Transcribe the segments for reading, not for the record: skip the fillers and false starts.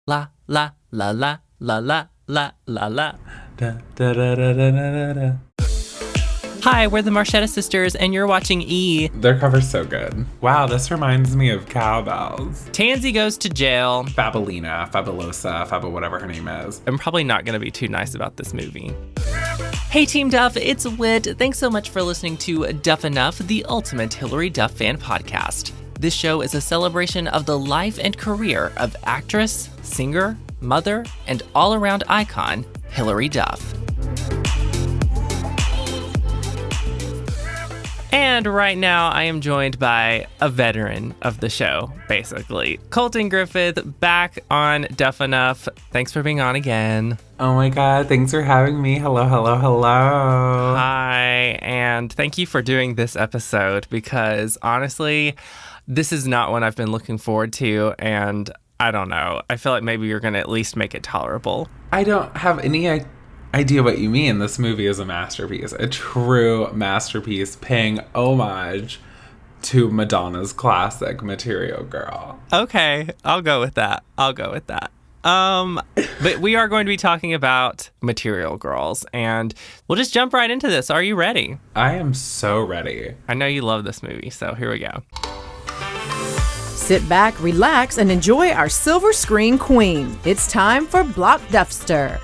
La, la, la, la, la, la, la, la, la. Da, da, da, da, da, da, da. Hi, we're the Marshetta Sisters, and you're watching E! Their cover's so good. Wow, this reminds me of Cowbells. Tansy goes to jail. Fabulina, Fabulosa, whatever her name is. I'm probably not going to be too nice about this movie. Hey Team Duff, it's Whitt. Thanks so much for listening to Duff Enough, the ultimate Hilary Duff fan podcast. This show is a celebration of the life and career of actress, singer, mother, and all-around icon, Hilary Duff. And right now, I am joined by a veteran of the show, basically. Coltin Griffith, back on Duff Enough. Thanks for being on again. Oh my god, thanks for having me. Hello. Hi, and thank you for doing this episode, because honestly, this is not one I've been looking forward to, and I don't know. I feel like maybe you're going to at least make it tolerable. I don't have any idea what you mean. This movie is a masterpiece, a true masterpiece, paying homage to Madonna's classic Material Girl. Okay, I'll go with that. But we are going to be talking about Material Girls, and we'll just jump right into this. Are you ready? I am so ready. I know you love this movie, so here we go. Sit back, relax, and enjoy our silver screen queen. It's time for Block Duffster.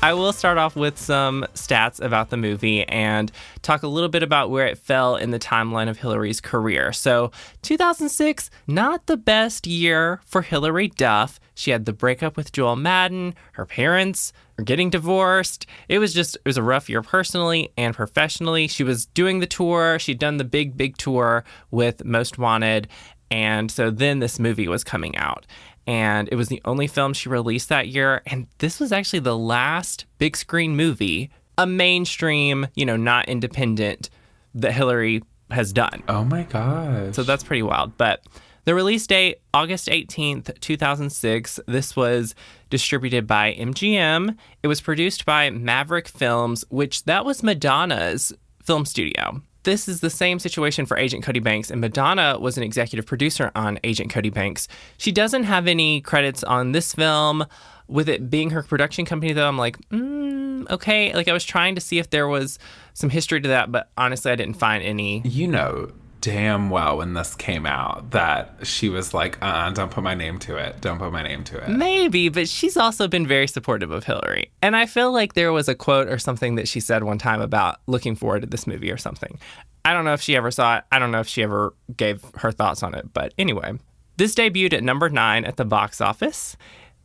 I will start off with some stats about the movie and talk a little bit about where it fell in the timeline of Hilary's career. So, 2006, not the best year for Hilary Duff. She had the breakup with Joel Madden, her parents are getting divorced. It was a rough year personally and professionally. She was doing the tour. She'd done the big tour with Most Wanted. And so then this movie was coming out. And it was the only film she released that year. And this was actually the last big screen movie, a mainstream, not independent, that Hilary has done. Oh my gosh. So that's pretty wild. But the release date, August 18th, 2006. This was distributed by MGM. It was produced by Maverick Films, which that was Madonna's film studio. This is the same situation for Agent Cody Banks, and Madonna was an executive producer on Agent Cody Banks. She doesn't have any credits on this film. With it being her production company, though, I'm like, okay. Like, I was trying to see if there was some history to that, but honestly, I didn't find any. You know damn well when this came out that she was like, don't put my name to it. Don't put my name to it. Maybe, but she's also been very supportive of Hilary. And I feel like there was a quote or something that she said one time about looking forward to this movie or something. I don't know if she ever saw it. I don't know if she ever gave her thoughts on it. But anyway, this debuted at number 9 at the box office.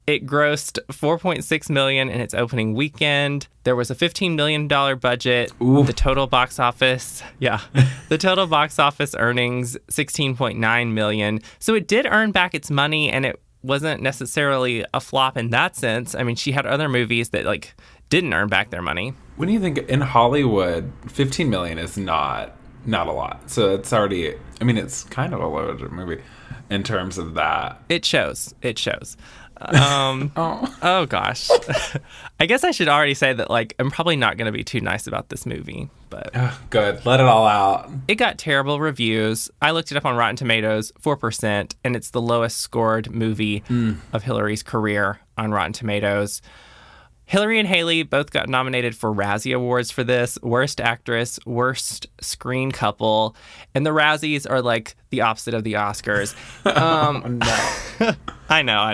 It grossed $4.6 million in its opening weekend. There was a $15 million budget. Ooh. The total box office earnings, $16.9 million. So it did earn back its money, and it wasn't necessarily a flop in that sense. I mean, she had other movies that didn't earn back their money. When you think in Hollywood, $15 million is not a lot. So it's already, it's kind of a low budget movie in terms of that. It shows. Oh gosh. I guess I should already say that I'm probably not going to be too nice about this movie, but good. Let it all out. It got terrible reviews. I looked it up on Rotten Tomatoes, 4%, and it's the lowest scored movie of Hilary's career on Rotten Tomatoes. Hilary and Haylie both got nominated for Razzie Awards for this. Worst Actress, Worst Screen Couple. And the Razzies are the opposite of the Oscars. No. I know.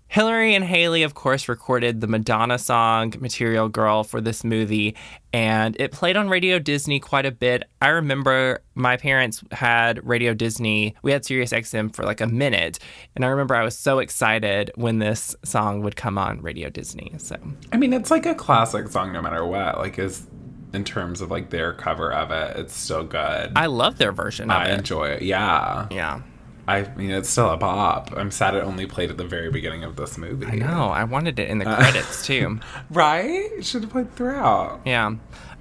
Hilary and Haylie, of course, recorded the Madonna song Material Girl for this movie, and it played on Radio Disney quite a bit. I remember my parents had Radio Disney. We had Sirius XM for a minute, and I remember I was so excited when this song would come on Radio Disney. So it's a classic song no matter what. Is in terms of their cover of it, it's still good. I love their version of it. I enjoy it. Yeah. It's still a bop. I'm sad it only played at the very beginning of this movie. I know. I wanted it in the credits, too. Right? It should have played throughout. Yeah.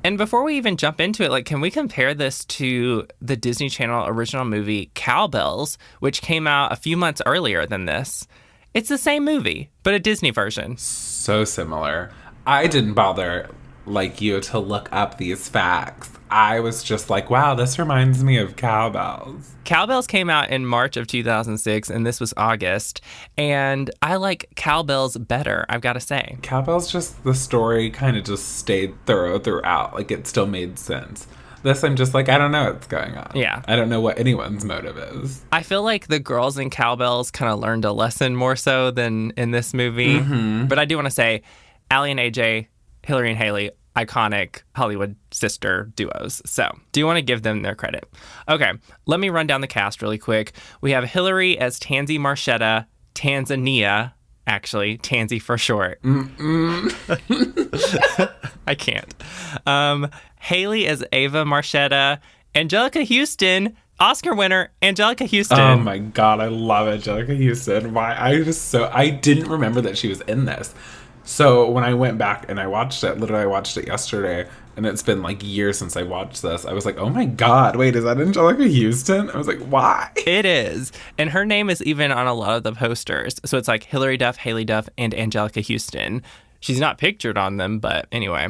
And before we even jump into it, can we compare this to the Disney Channel original movie Cowbells, which came out a few months earlier than this? It's the same movie, but a Disney version. So similar. I didn't bother like you to look up these facts, I was just like, wow, this reminds me of Cowbells. Cowbells came out in March of 2006, and this was August. And I like Cowbells better, I've got to say. Cowbells, just the story kind of just stayed thorough throughout. Like, it still made sense. This, I'm just like, I don't know what's going on. Yeah. I don't know what anyone's motive is. I feel like the girls in Cowbells kind of learned a lesson more so than in this movie. Mm-hmm. But I do want to say, Allie and AJ, Hilary and Haylie, iconic Hollywood sister duos. So, do you want to give them their credit? Okay, let me run down the cast really quick. We have Hilary as Tansy Marshetta, Tanzania, actually, Tansy for short. I can't. Haylie as Ava Marshetta, Angelica Houston, Oscar winner, Angelica Houston. Oh my God, I love Angelica Houston. Why? I didn't remember that she was in this. So when I went back and I watched it, literally I watched it yesterday, and it's been like years since I watched this. I was like, oh my God, wait, is that Angelica Houston? I was like, why? It is. And her name is even on a lot of the posters. So it's like Hilary Duff, Haylie Duff, and Angelica Houston. She's not pictured on them, but anyway.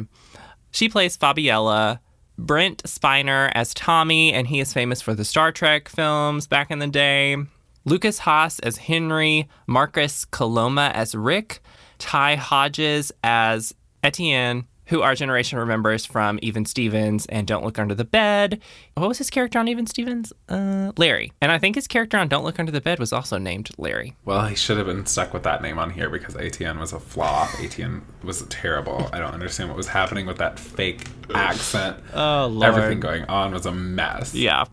She plays Fabiella. Brent Spiner as Tommy, and he is famous for the Star Trek films back in the day. Lucas Haas as Henry. Marcus Coloma as Rick. Ty Hodges as Etienne, who our generation remembers from Even Stevens and Don't Look Under the Bed. What was his character on Even Stevens? Larry. And I think his character on Don't Look Under the Bed was also named Larry. Well, he should have been stuck with that name on here because Etienne was a flop. Etienne was terrible. I don't understand what was happening with that fake accent. Oh, Lord. Everything going on was a mess. Yeah.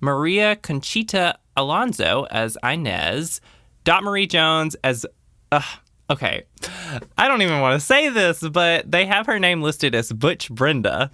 Maria Conchita Alonso as Inez. Dot Marie Jones as... Okay, I don't even want to say this, but they have her name listed as Butch Brenda.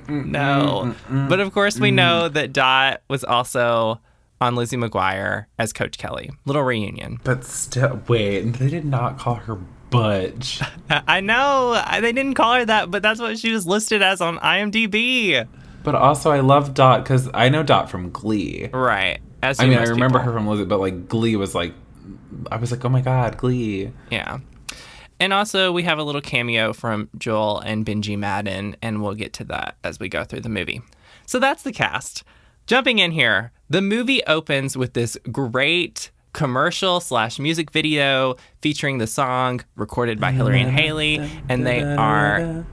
No. But of course we know that Dot was also on Lizzie McGuire as Coach Kelly. Little reunion. But still, wait, they did not call her Butch. I know, they didn't call her that, but that's what she was listed as on IMDb. But also I love Dot because I know Dot from Glee. Right. I remember her from Lizzie, but like Glee was like, I was like, oh my God, Glee. Yeah. And also, we have a little cameo from Joel and Benji Madden, and we'll get to that as we go through the movie. So that's the cast. Jumping in here, the movie opens with this great commercial/music video featuring the song recorded by Hilary and Haylie, and they are...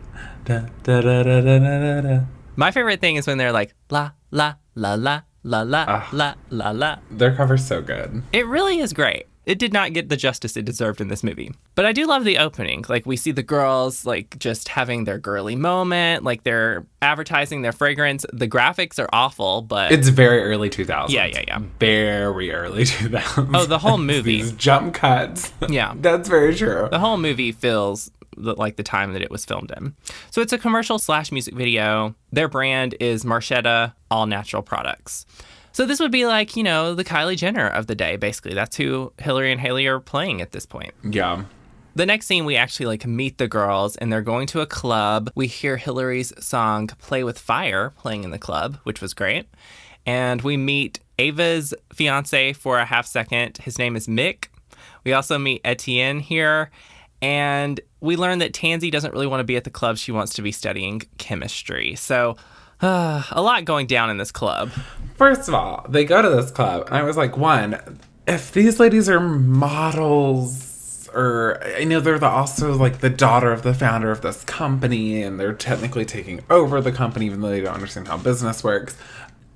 My favorite thing is when they're like, la, la, la, la, la, la, la, la, la. Their cover's so good. It really is great. It did not get the justice it deserved in this movie. But I do love the opening. Like, we see the girls, like, just having their girly moment. Like, they're advertising their fragrance. The graphics are awful, but... It's very early 2000s. Yeah. Very early 2000s. Oh, the whole movie. These jump cuts. Yeah. That's very true. The whole movie feels like the time that it was filmed in. So it's a commercial/music video. Their brand is Marshetta All Natural Products. So this would be like, you know, the Kylie Jenner of the day, basically. That's who Hilary and Haylie are playing at this point. Yeah. The next scene, we actually like meet the girls, and they're going to a club. We hear Hilary's song Play with Fire playing in the club, which was great. And we meet Ava's fiance for a half second. His name is Mick. We also meet Etienne here. And we learn that Tansy doesn't really want to be at the club. She wants to be studying chemistry. So a lot going down in this club. First of all, they go to this club, and I was like, one, if these ladies are models, or I know they're also like the daughter of the founder of this company, and they're technically taking over the company, even though they don't understand how business works.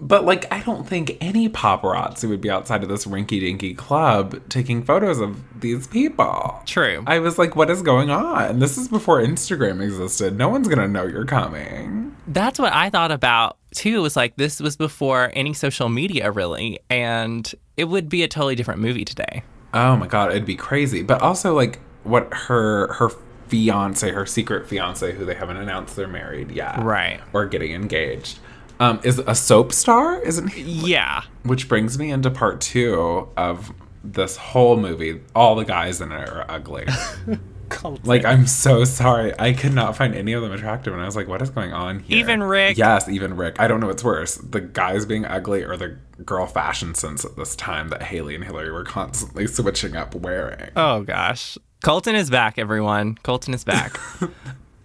But, like, I don't think any paparazzi would be outside of this rinky-dinky club taking photos of these people. True. I was like, what is going on? This is before Instagram existed. No one's going to know you're coming. That's what I thought about, too. It was like, this was before any social media, really. And it would be a totally different movie today. Oh, my God. It'd be crazy. But also, like, what her fiance, her secret fiance, who they haven't announced they're married yet. Right. Or getting engaged. Is a soap star, isn't he? Yeah. Which brings me into part 2 of this whole movie. All the guys in it are ugly. Coltin. Like, I'm so sorry. I could not find any of them attractive. And I was like, what is going on here? Even Rick. Yes, even Rick. I don't know what's worse. The guys being ugly or the girl fashion sense at this time that Haylie and Hilary were constantly switching up wearing. Oh, gosh. Coltin is back, everyone. Coltin is back.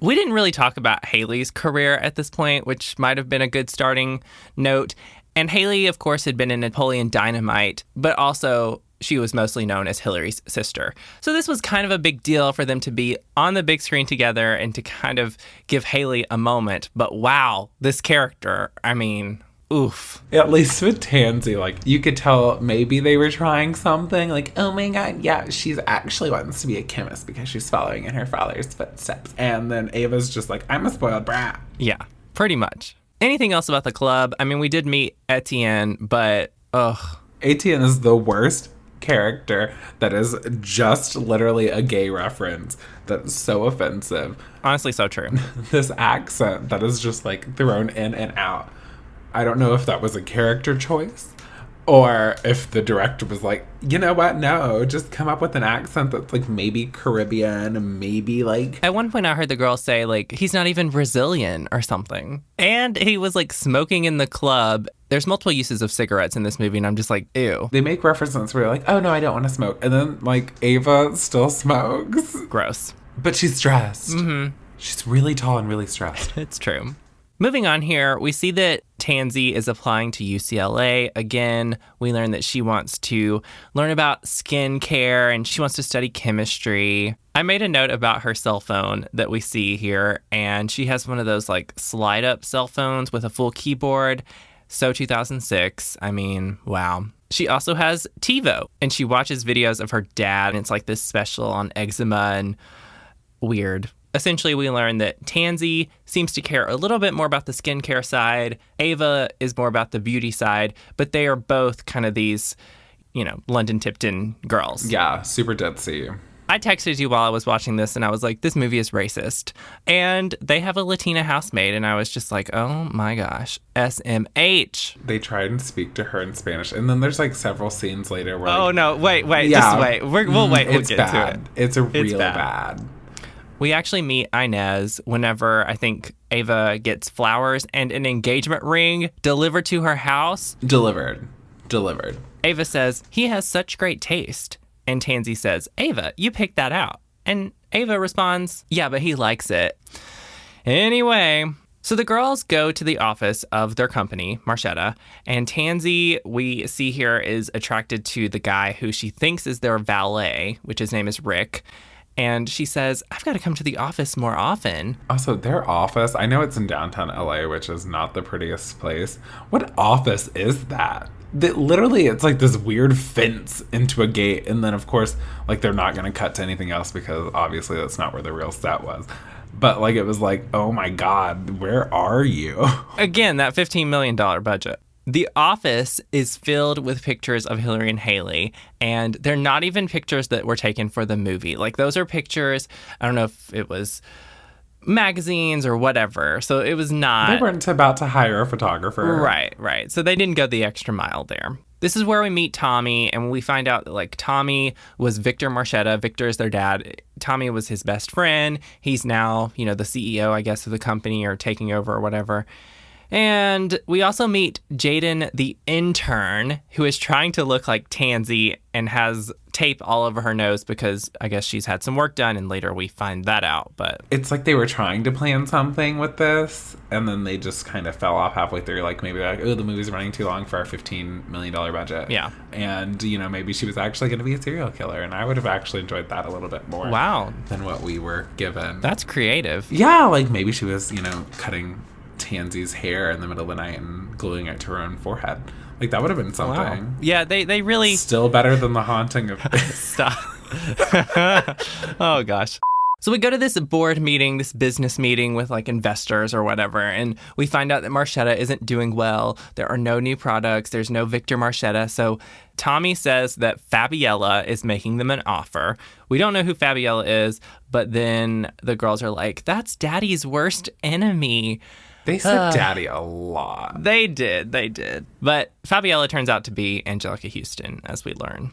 We didn't really talk about Hayley's career at this point, which might have been a good starting note. And Haylie, of course, had been in Napoleon Dynamite, but also she was mostly known as Hilary's sister. So this was kind of a big deal for them to be on the big screen together and to kind of give Haylie a moment. But wow, this character, I mean, oof. At least with Tansy, like, you could tell maybe they were trying something. Like, oh my god, yeah, she's actually wants to be a chemist because she's following in her father's footsteps. And then Ava's just like, I'm a spoiled brat. Yeah, pretty much. Anything else about the club? I mean, we did meet Etienne, but ugh. Etienne is the worst character that is just literally a gay reference that's so offensive. Honestly, so true. This accent that is just like thrown in and out. I don't know if that was a character choice or if the director was like, you know what? No, just come up with an accent that's like maybe Caribbean, maybe like... At one point I heard the girl say like, he's not even Brazilian or something. And he was like smoking in the club. There's multiple uses of cigarettes in this movie and I'm just like, ew. They make references where you're like, oh no, I don't want to smoke. And then like Ava still smokes. Gross. But she's stressed. Mm-hmm. She's really tall and really stressed. It's true. Moving on here, we see that Tansy is applying to UCLA. Again, we learn that she wants to learn about skincare and she wants to study chemistry. I made a note about her cell phone that we see here, and she has one of those like slide-up cell phones with a full keyboard. So 2006. I mean, wow. She also has TiVo, and she watches videos of her dad, and it's like this special on eczema and weird. Essentially, we learn that Tansy seems to care a little bit more about the skincare side. Ava is more about the beauty side, but they are both kind of these, you know, London Tipton girls. Yeah, super ditzy. I texted you while I was watching this, and I was like, this movie is racist. And they have a Latina housemaid, and I was just like, oh my gosh, SMH. They tried and speak to her in Spanish, and then there's like several scenes later where... Oh, like, yeah. Wait, yeah, just wait. We'll wait, we'll get bad. to it. It's real bad. We actually meet Inez whenever I think Ava gets flowers and an engagement ring delivered to her house. Delivered. Ava says, he has such great taste. And Tansy says, Ava, you picked that out. And Ava responds, yeah, but he likes it. Anyway, so the girls go to the office of their company, Marshetta, and Tansy, we see here, is attracted to the guy who she thinks is their valet, which his name is Rick. And she says, I've got to come to the office more often. Also, their office, I know it's in downtown LA, which is not the prettiest place. What office is that? Literally, it's like this weird fence into a gate. And then, of course, like they're not going to cut to anything else because obviously that's not where the real set was. But like, it was like, oh my God, where are you? Again, that $15 million budget. The office is filled with pictures of Hilary and Haylie, and they're not even pictures that were taken for the movie. Like, those are pictures, I don't know if it was magazines or whatever, so it was not... They weren't about to hire a photographer. Right. So they didn't go the extra mile there. This is where we meet Tommy, and we find out that, like, Tommy was Victor Marshetta. Victor is their dad. Tommy was his best friend. He's now, you know, the CEO, I guess, of the company or taking over or whatever. And we also meet Jaden, the intern, who is trying to look like Tansy and has tape all over her nose because I guess she's had some work done, and later we find that out. But it's like they were trying to plan something with this, and then they just kind of fell off halfway through. Like, maybe like, oh, the movie's running too long for our $15 million budget. Yeah. And, you know, maybe she was actually going to be a serial killer, and I would have actually enjoyed that a little bit more. Wow. Than what we were given. That's creative. Yeah, like maybe she was, you know, cutting Tansy's hair in the middle of the night and gluing it to her own forehead. Like, that would have been something. Wow. Yeah, they really... Still better than The Haunting of... Stop. Oh, gosh. So we go to this board meeting, this business meeting with, like, investors or whatever, and we find out that Marshetta isn't doing well. There are no new products. There's no Victor Marshetta. So Tommy says that Fabiella is making them an offer. We don't know who Fabiella is, but then the girls are like, that's Daddy's worst enemy. They said daddy a lot. They did. But Fabiella turns out to be Angelica Houston, as we learn.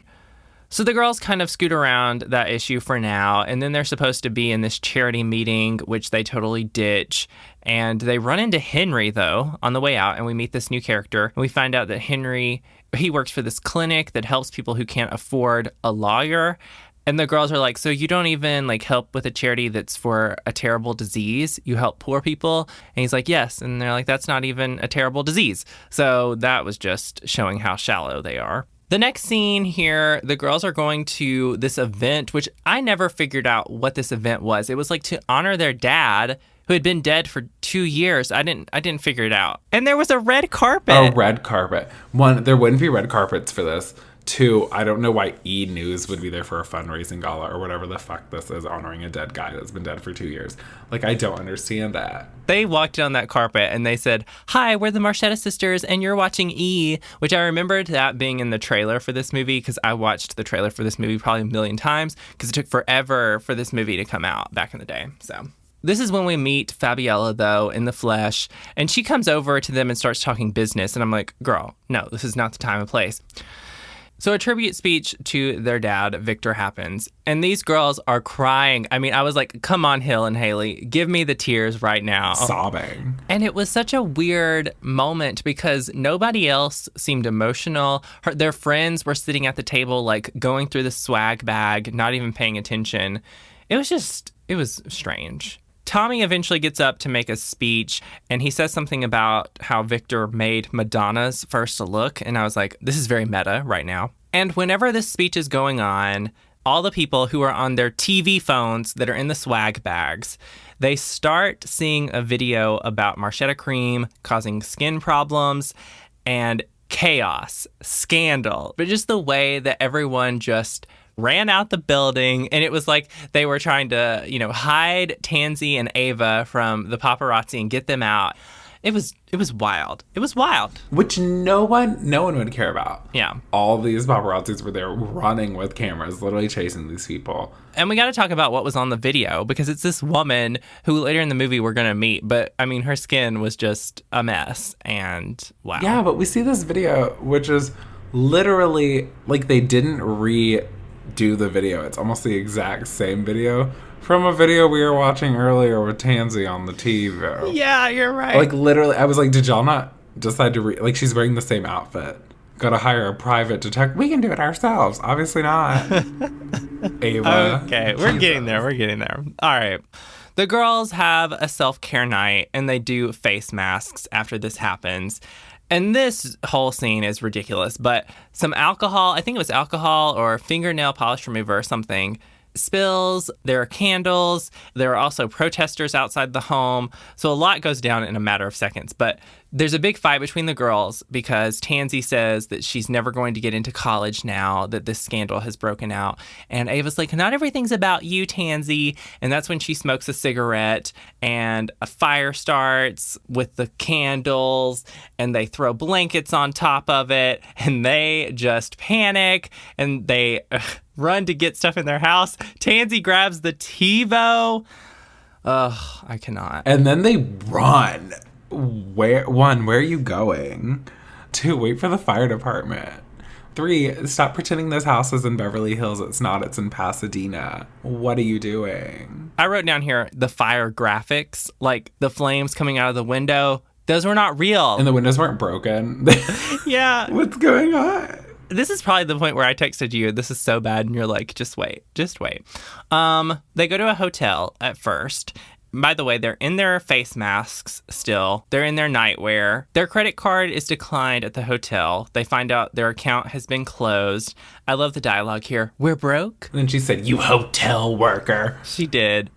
So the girls kind of scoot around that issue for now, and then they're supposed to be in this charity meeting, which they totally ditch. And they run into Henry, though, on the way out, and we meet this new character. And we find out that Henry, he works for this clinic that helps people who can't afford a lawyer. And the girls are like, so you don't even like help with a charity that's for a terrible disease? You help poor people? And he's like, yes. And they're like, that's not even a terrible disease. So that was just showing how shallow they are. The next scene here, the girls are going to this event, which I never figured out what this event was. It was like to honor their dad, who had been dead for 2 years. I didn't figure it out. And there was a red carpet. A red carpet. One, there wouldn't be red carpets for this. Two, I don't know why E! News would be there for a fundraising gala or whatever the fuck this is, honoring a dead guy that's been dead for 2 years. Like, I don't understand that. They walked on that carpet and they said, hi, we're the Marshetta Sisters and you're watching E! Which I remembered that being in the trailer for this movie because I watched the trailer for this movie probably a million times because it took forever for this movie to come out back in the day. So this is when we meet Fabiella, though, in the flesh, and she comes over to them and starts talking business. And I'm like, girl, no, this is not the time and place. So a tribute speech to their dad, Victor, happens, and these girls are crying. I mean, I was like, come on, Hill and Haylie, give me the tears right now. Sobbing. And it was such a weird moment because nobody else seemed emotional. Their friends were sitting at the table, like, going through the swag bag, not even paying attention. It was strange. Tommy eventually gets up to make a speech, and he says something about how Victor made Madonna's first look, and I was like, this is very meta right now. And whenever this speech is going on, all the people who are on their TV phones that are in the swag bags, they start seeing a video about Marshetta Cream causing skin problems and chaos, scandal, but just the way that everyone just ran out the building, and it was like they were trying to, hide Tansy and Ava from the paparazzi and get them out. It was wild. It was wild. Which no one would care about. Yeah. All these paparazzis were there running with cameras, literally chasing these people. And we got to talk about what was on the video, because it's this woman who later in the movie we're going to meet, but I mean, her skin was just a mess, and wow. Yeah, but we see this video, which is literally like they didn't redo the video. It's almost the exact same video from a video we were watching earlier with Tansy on the TV. Yeah, you're right. Like, literally, I was like, did y'all not decide to like, she's wearing the same outfit. Gotta hire a private detective. We can do it ourselves. Obviously not. Ava. Okay, we're getting there. All right. The girls have a self-care night, and they do face masks after this happens. And this whole scene is ridiculous, but some alcohol, I think it was alcohol or fingernail polish remover or something, spills. There are candles. There are also protesters outside the home. So a lot goes down in a matter of seconds. But there's a big fight between the girls because Tansy says that she's never going to get into college now that this scandal has broken out. And Ava's like, not everything's about you, Tansy. And that's when she smokes a cigarette and a fire starts with the candles and they throw blankets on top of it and they just panic and they run to get stuff in their house. Tansy grabs the TiVo. Ugh, I cannot. And then they run. Where are you going? 2, wait for the fire department. 3, stop pretending this house is in Beverly Hills. It's not. It's in Pasadena. What are you doing? I wrote down here the fire graphics, like the flames coming out of the window. Those were not real. And the windows weren't broken. Yeah. What's going on? This is probably the point where I texted you, this is so bad, and you're like, just wait. They go to a hotel at first. By the way, they're in their face masks still. They're in their nightwear. Their credit card is declined at the hotel. They find out their account has been closed. I love the dialogue here. We're broke. And then she said, you hotel worker. She did.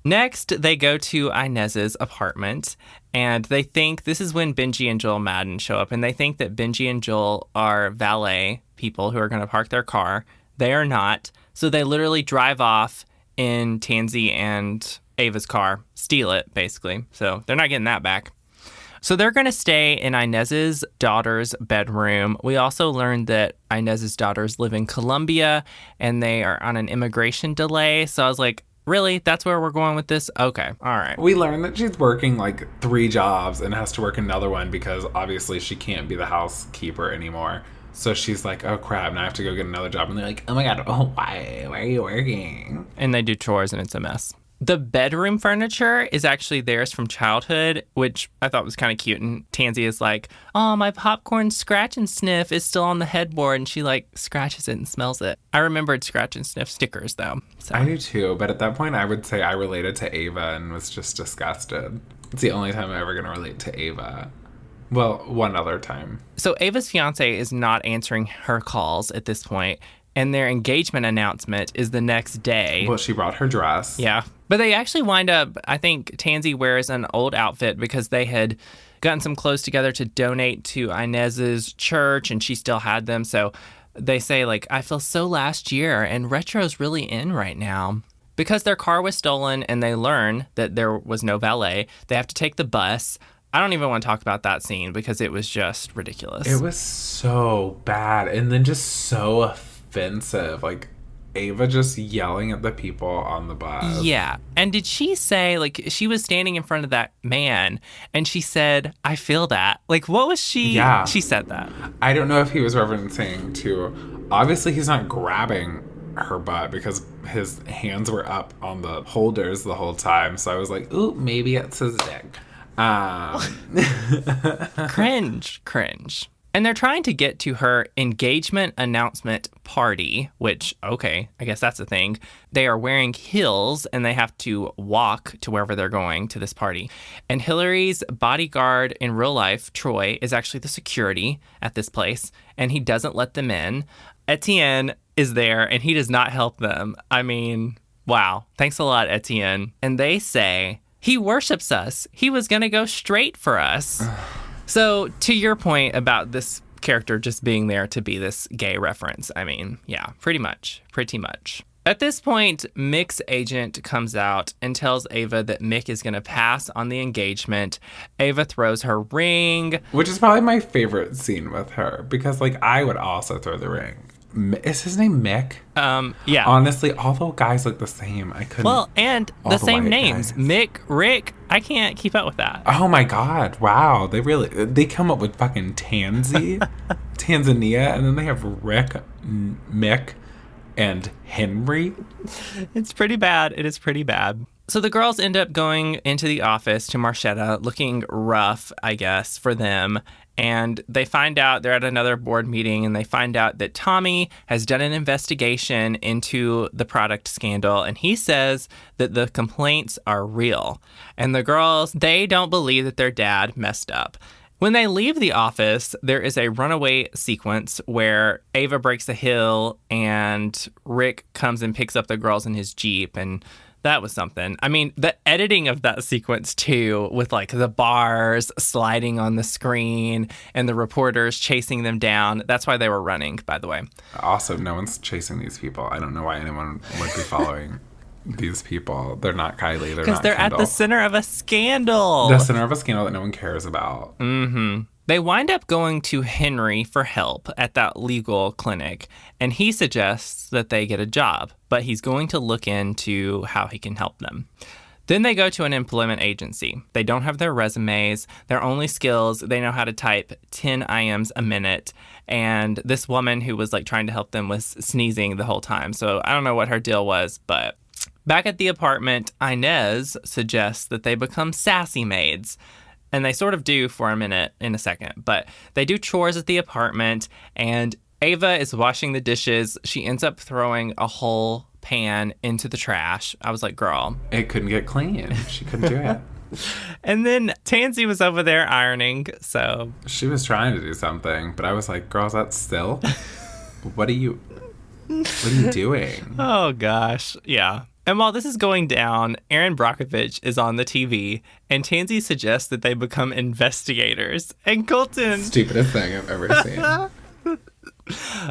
Next, they go to Inez's apartment, and they think this is when Benji and Joel Madden show up, and they think that Benji and Joel are valet people who are going to park their car. They are not. So they literally drive off in Tansy and Ava's car, steal it, basically. So they're not getting that back. So they're going to stay in Inez's daughter's bedroom. We also learned that Inez's daughters live in Colombia, and they are on an immigration delay. So I was like, really? That's where we're going with this? Okay. All right. We learned that she's working like 3 jobs and has to work another one because obviously she can't be the housekeeper anymore. So she's like, oh crap, now I have to go get another job. And they're like, oh my God, oh, why? Why are you working? And they do chores and it's a mess. The bedroom furniture is actually theirs from childhood, which I thought was kind of cute. And Tansy is like, oh, my popcorn scratch and sniff is still on the headboard. And she like scratches it and smells it. I remembered scratch and sniff stickers though. So. I do too. But at that point, I would say I related to Ava and was just disgusted. It's the only time I'm ever going to relate to Ava. Well, one other time. So Ava's fiance is not answering her calls at this point. And their engagement announcement is the next day. Well, she brought her dress. Yeah. But they actually wind up, I think Tansy wears an old outfit because they had gotten some clothes together to donate to Inez's church and she still had them. So they say, like, I feel so last year and retro's really in right now. Because their car was stolen and they learn that there was no valet, they have to take the bus. I don't even want to talk about that scene because it was just ridiculous. It was so bad and then just so offensive. Like, Ava just yelling at the people on the bus. Yeah. And did she say, like, she was standing in front of that man and she said, I feel that. Like, what was she? Yeah. She said that. I don't know if he was referencing to, obviously he's not grabbing her butt because his hands were up on the holders the whole time. So I was like, ooh, maybe it's his dick. Cringe. And they're trying to get to her engagement announcement party, which, okay, I guess that's a thing. They are wearing heels and they have to walk to wherever they're going to this party. And Hilary's bodyguard in real life, Troy, is actually the security at this place, and he doesn't let them in. Etienne is there, and he does not help them. I mean, wow. Thanks a lot, Etienne. And they say, he worships us. He was going to go straight for us. So, to your point about this character just being there to be this gay reference, I mean, yeah, pretty much. At this point, Mick's agent comes out and tells Ava that Mick is going to pass on the engagement. Ava throws her ring. Which is probably my favorite scene with her, because, like, I would also throw the ring. Is his name Mick? Yeah. Honestly, all the guys look the same. I couldn't. Well, and the same names. Guys. Mick, Rick. I can't keep up with that. Oh my God. Wow. They come up with fucking Tanzania, and then they have Rick, Mick, and Henry. It's pretty bad. It is pretty bad. So the girls end up going into the office to Marshetta, looking rough, I guess, for them. And they find out, they're at another board meeting, and they find out that Tommy has done an investigation into the product scandal, and he says that the complaints are real. And the girls, they don't believe that their dad messed up. When they leave the office, there is a runaway sequence where Ava breaks a hill, and Rick comes and picks up the girls in his Jeep, and that was something. I mean, the editing of that sequence, too, with, like, the bars sliding on the screen and the reporters chasing them down. That's why they were running, by the way. Also, no one's chasing these people. I don't know why anyone would be following these people. They're not Kylie. They're not Because they're Kendall. at the center of a scandal. The center of a scandal that no one cares about. Mm-hmm. They wind up going to Henry for help at that legal clinic, and he suggests that they get a job, but he's going to look into how he can help them. Then they go to an employment agency. They don't have their resumes. Their only skills, they know how to type 10 IMs a minute, and this woman who was like trying to help them was sneezing the whole time, so I don't know what her deal was, but back at the apartment, Inez suggests that they become sassy maids. And they sort of do for a minute in a second. But they do chores at the apartment. And Ava is washing the dishes. She ends up throwing a whole pan into the trash. I was like, girl. It couldn't get clean. She couldn't do it. And then Tansy was over there ironing. So she was trying to do something. But I was like, girl, is that still? What are you doing? Oh, gosh. Yeah. And while this is going down, Erin Brockovich is on the TV, and Tansy suggests that they become investigators. And Colton... Stupidest thing I've ever seen.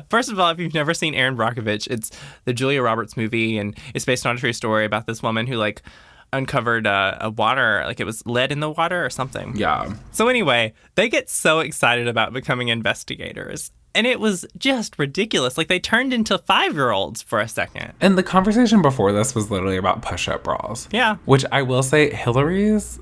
First of all, if you've never seen Erin Brockovich, it's the Julia Roberts movie, and it's based on a true story about this woman who, like, uncovered a water, like it was lead in the water or something. Yeah. So anyway, they get so excited about becoming investigators. And it was just ridiculous. Like, they turned into 5-year-olds for a second. And the conversation before this was literally about push-up bras. Yeah. Which I will say, Hilary's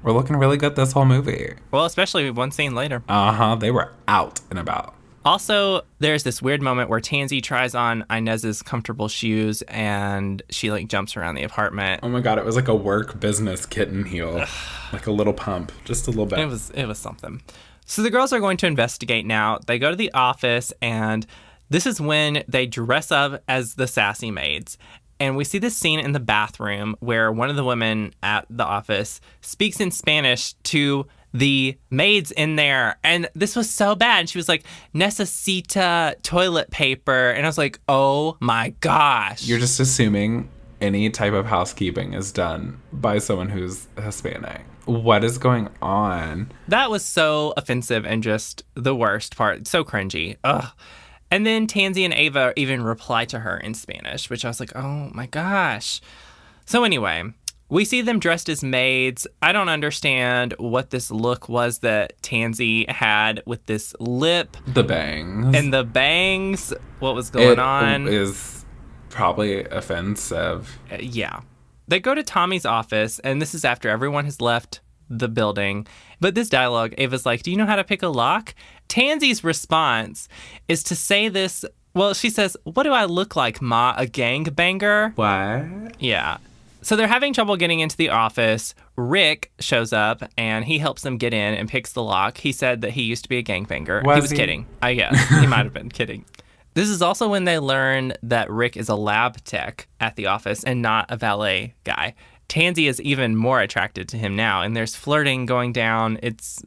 were looking really good this whole movie. Well, especially one scene later. Uh-huh. They were out and about. Also, there's this weird moment where Tansy tries on Inez's comfortable shoes and she like jumps around the apartment. Oh my God, it was like a work business kitten heel. Like a little pump, just a little bit. It was something. So the girls are going to investigate now. They go to the office and this is when they dress up as the sassy maids. And we see this scene in the bathroom where one of the women at the office speaks in Spanish to the maids in there. And this was so bad. She was like, necesita toilet paper. And I was like, oh my gosh. You're just assuming any type of housekeeping is done by someone who's Hispanic. What is going on? That was so offensive and just the worst part. So cringy. Ugh. And then Tansy and Ava even reply to her in Spanish, which I was like, oh my gosh. So anyway, we see them dressed as maids. I don't understand what this look was that Tansy had with this lip. The bangs. And the bangs. What was going on? It is probably offensive. Yeah. They go to Tommy's office, and this is after everyone has left the building. But this dialogue, Ava's like, do you know how to pick a lock? Tansy's response is to say this. Well, she says, what do I look like, Ma? A gangbanger? What? Yeah. So they're having trouble getting into the office. Rick shows up, and he helps them get in and picks the lock. He said that he used to be a gangbanger. He was kidding. I guess. He might have been kidding. This is also when they learn that Rick is a lab tech at the office and not a valet guy. Tansy is even more attracted to him now, and there's flirting going down.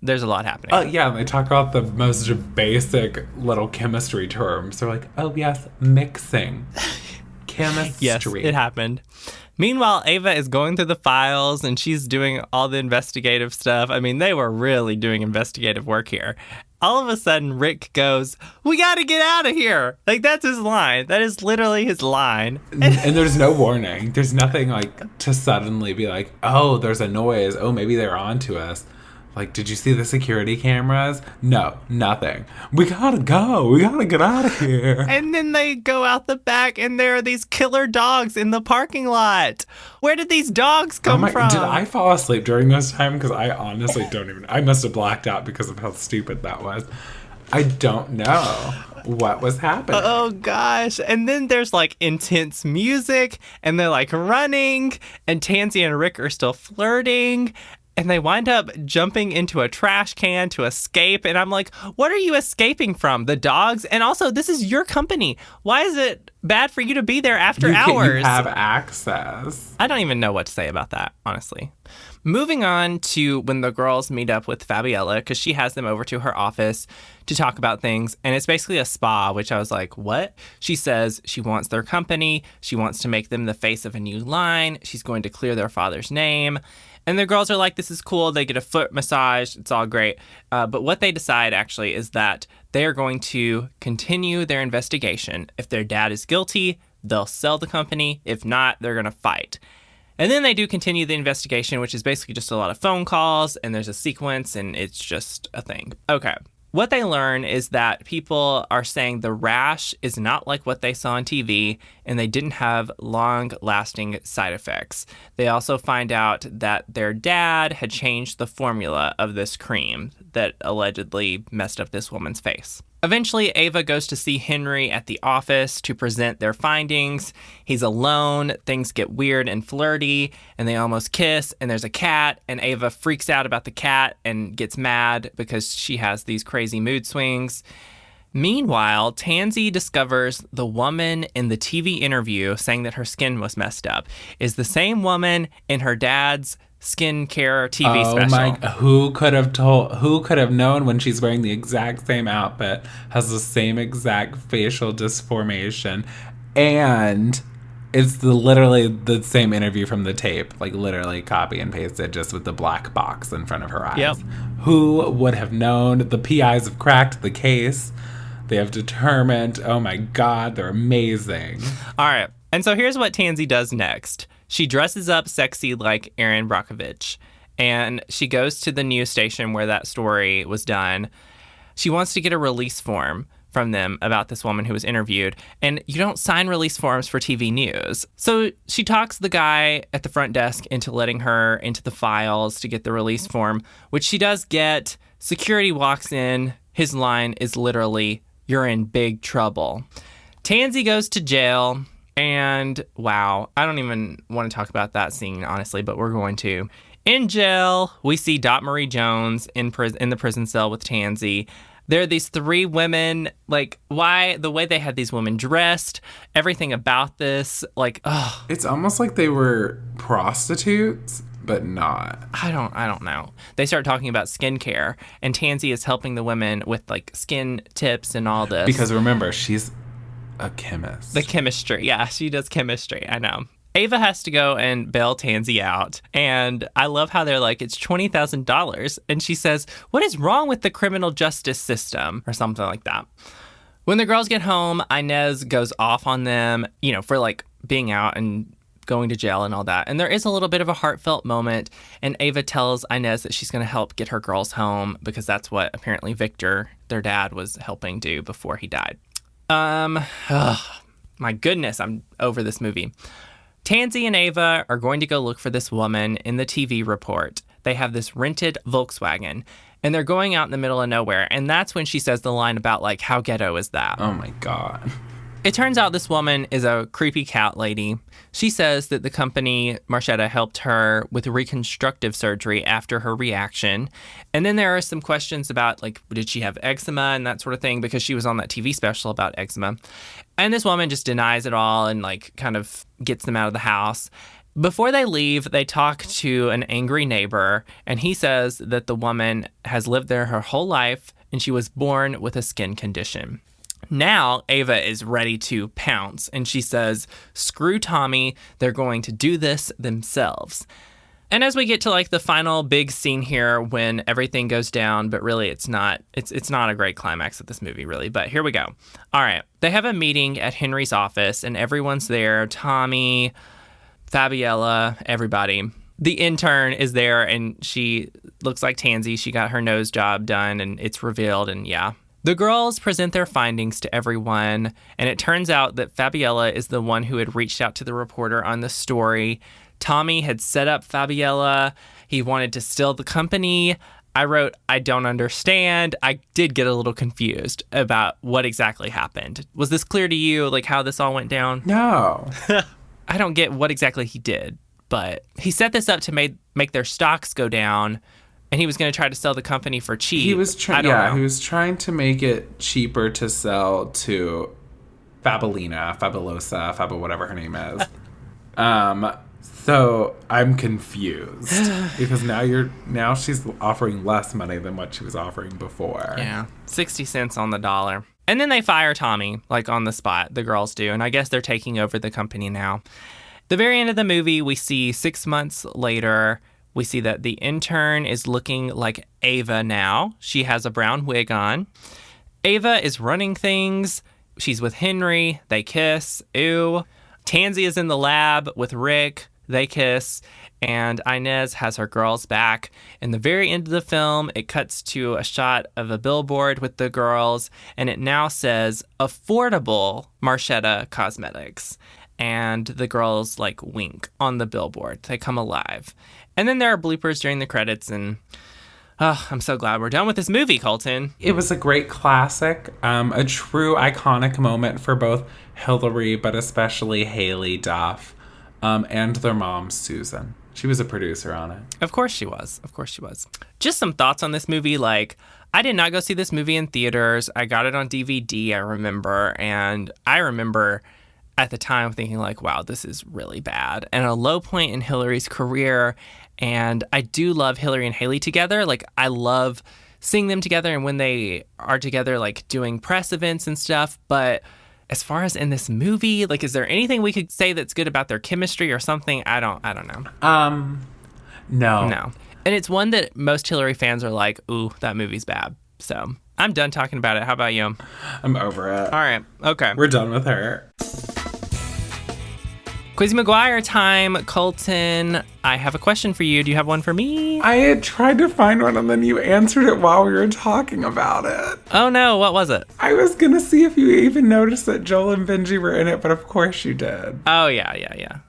There's a lot happening. Yeah, they talk about the most basic little chemistry terms. They're like, oh yes, mixing. Chemistry. Yes, it happened. Meanwhile, Ava is going through the files, and she's doing all the investigative stuff. I mean, they were really doing investigative work here. All of a sudden, Rick goes, we got to get out of here. Like, that's his line. That is literally his line. And there's no warning. There's nothing, like, to suddenly be like, oh, there's a noise. Oh, maybe they're on to us. Like, did you see the security cameras? No, nothing. We gotta go. We gotta get out of here. And then they go out the back, and there are these killer dogs in the parking lot. Where did these dogs come from? Did I fall asleep during this time? Because I honestly don't even... I must have blacked out because of how stupid that was. I don't know what was happening. Oh, gosh. And then there's, like, intense music, and they're, like, running, and Tansy and Rick are still flirting. And they wind up jumping into a trash can to escape. And I'm like, what are you escaping from? The dogs? And also, this is your company. Why is it bad for you to be there after hours? You have access. I don't even know what to say about that, honestly. Moving on to when the girls meet up with Fabiella, because she has them over to her office to talk about things. And it's basically a spa, which I was like, what? She says she wants their company. She wants to make them the face of a new line. She's going to clear their father's name. And the girls are like, this is cool. They get a foot massage. It's all great. But what they decide, actually, is that they are going to continue their investigation. If their dad is guilty, they'll sell the company. If not, they're going to fight. And then they do continue the investigation, which is basically just a lot of phone calls. And there's a sequence, and it's just a thing. Okay. What they learn is that people are saying the rash is not like what they saw on TV, and they didn't have long-lasting side effects. They also find out that their dad had changed the formula of this cream that allegedly messed up this woman's face. Eventually, Ava goes to see Henry at the office to present their findings. He's alone, things get weird and flirty, and they almost kiss, and there's a cat, and Ava freaks out about the cat and gets mad because she has these crazy mood swings. Meanwhile, Tansy discovers the woman in the TV interview saying that her skin was messed up is the same woman in her dad's skincare TV special. Who could have known when she's wearing the exact same outfit, has the same exact facial disformation, and it's literally the same interview from the tape, like literally copy and pasted, just with the black box in front of her eyes. Yep. Who would have known? The PIs have cracked the case. They have determined, oh my God, they're amazing. All right. And so here's what Tansy does next. She dresses up sexy like Erin Brockovich, and she goes to the news station where that story was done. She wants to get a release form from them about this woman who was interviewed, and you don't sign release forms for TV news. So she talks the guy at the front desk into letting her into the files to get the release form, which she does get. Security walks in. His line is literally, you're in big trouble. Tansy goes to jail, and wow, I don't even want to talk about that scene, honestly, but we're going to. In jail, we see Dot Marie Jones in the prison cell with Tansy. There are these three women, like, why, the way they had these women dressed, everything about this, like, oh. It's almost like they were prostitutes, but not. I don't know. They start talking about skincare, and Tansy is helping the women with, like, skin tips and all this. Because remember, she's a chemist. The chemistry. Yeah, she does chemistry. I know. Ava has to go and bail Tansy out. And I love how they're like, it's $20,000. And she says, what is wrong with the criminal justice system? Or something like that. When the girls get home, Inez goes off on them, for like being out and going to jail and all that. And there is a little bit of a heartfelt moment. And Ava tells Inez that she's going to help get her girls home because that's what apparently Victor, their dad, was helping do before he died. My goodness, I'm over this movie. Tansy and Ava are going to go look for this woman in the TV report. They have this rented Volkswagen, and they're going out in the middle of nowhere. And that's when she says the line about, like, how ghetto is that? Oh, my God. It turns out this woman is a creepy cat lady. She says that the company, Marshetta, helped her with reconstructive surgery after her reaction. And then there are some questions about, like, did she have eczema and that sort of thing, because she was on that TV special about eczema. And this woman just denies it all and, like, kind of gets them out of the house. Before they leave, they talk to an angry neighbor, and he says that the woman has lived there her whole life and she was born with a skin condition. Now, Ava is ready to pounce, and she says, screw Tommy, they're going to do this themselves. And as we get to, like, the final big scene here when everything goes down, but really it's not a great climax of this movie, really, but here we go. All right, they have a meeting at Henry's office, and everyone's there, Tommy, Fabiella, everybody. The intern is there, and she looks like Tansy. She got her nose job done, and it's revealed, and yeah. The girls present their findings to everyone, and it turns out that Fabiella is the one who had reached out to the reporter on the story. Tommy had set up Fabiella. He wanted to steal the company. I wrote, I don't understand. I did get a little confused about what exactly happened. Was this clear to you, like how this all went down? No. I don't get what exactly he did, but he set this up to make their stocks go down. And he was going to try to sell the company for cheap. He was trying to make it cheaper to sell to Fabulosa, whatever her name is. So I'm confused because now she's offering less money than what she was offering before. Yeah, 60 cents on the dollar. And then they fire Tommy, like on the spot. The girls do, and I guess they're taking over the company now. The very end of the movie, we see 6 months later. We see that the intern is looking like Ava now. She has a brown wig on. Ava is running things. She's with Henry. They kiss. Ew. Tansy is in the lab with Rick. They kiss. And Inez has her girls back. In the very end of the film, it cuts to a shot of a billboard with the girls. And it now says, affordable Marshetta Cosmetics. And the girls, like, wink on the billboard. They come alive. And then there are bloopers during the credits, and I'm so glad we're done with this movie, Colton. It was a great classic, a true iconic moment for both Hilary, but especially Haylie Duff, and their mom, Susan. She was a producer on it. Of course she was. Just some thoughts on this movie. Like, I did not go see this movie in theaters. I got it on DVD, I remember, and I remember at the time thinking like, wow, this is really bad. And a low point in Hilary's career. And I do love Hilary and Haylie together. Like, I love seeing them together and when they are together, like doing press events and stuff. But as far as in this movie, like, is there anything we could say that's good about their chemistry or something? I don't know. No. And it's one that most Hilary fans are like, ooh, that movie's bad. So I'm done talking about it. How about you? I'm over it. All right. Okay. We're done with her. Quizzy McGuire time. Colton, I have a question for you. Do you have one for me? I had tried to find one and then you answered it while we were talking about it. Oh no, what was it? I was going to see if you even noticed that Joel and Benji were in it, but of course you did. Oh yeah.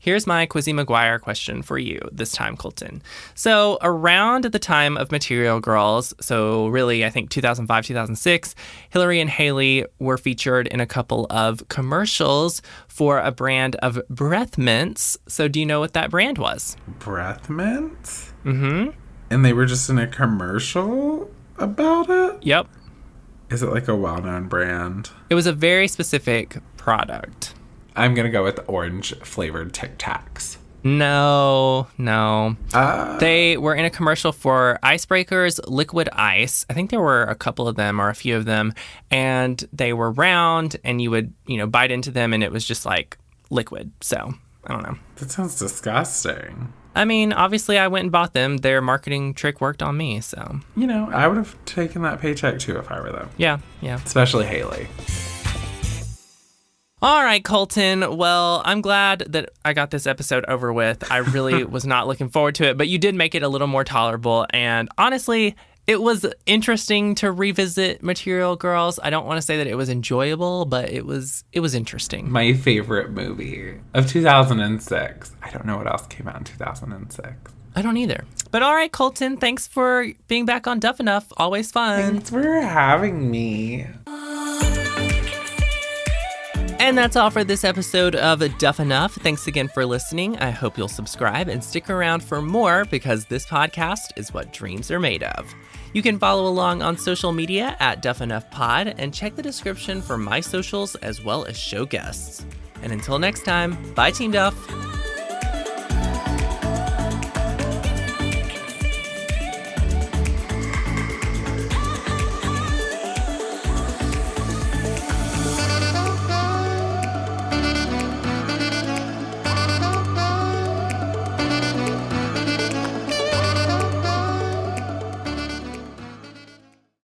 Here's my Quizzy McGuire question for you this time, Colton. So around the time of Material Girls, so really I think 2005, 2006, Hilary and Haylie were featured in a couple of commercials for a brand of breath mints. So do you know what that brand was? Breath mints? Mm-hmm. And they were just in a commercial about it? Yep. Is it like a well-known brand? It was a very specific product. I'm going to go with orange-flavored Tic Tacs. No. They were in a commercial for Icebreakers Liquid Ice. I think there were a couple of them or a few of them. And they were round and you would, bite into them and it was just like liquid. So, I don't know. That sounds disgusting. I mean, obviously I went and bought them. Their marketing trick worked on me, so. I would have taken that paycheck too if I were them. Yeah. Especially Haylie. All right, Colton. Well, I'm glad that I got this episode over with. I really was not looking forward to it, but you did make it a little more tolerable. And honestly, it was interesting to revisit Material Girls. I don't want to say that it was enjoyable, but it was interesting. My favorite movie of 2006. I don't know what else came out in 2006. I don't either. But all right, Colton, thanks for being back on Duff Enough. Always fun. Thanks for having me. And that's all for this episode of Duff Enough. Thanks again for listening. I hope you'll subscribe and stick around for more because this podcast is what dreams are made of. You can follow along on social media at Duff Enough Pod and check the description for my socials as well as show guests. And until next time, bye Team Duff.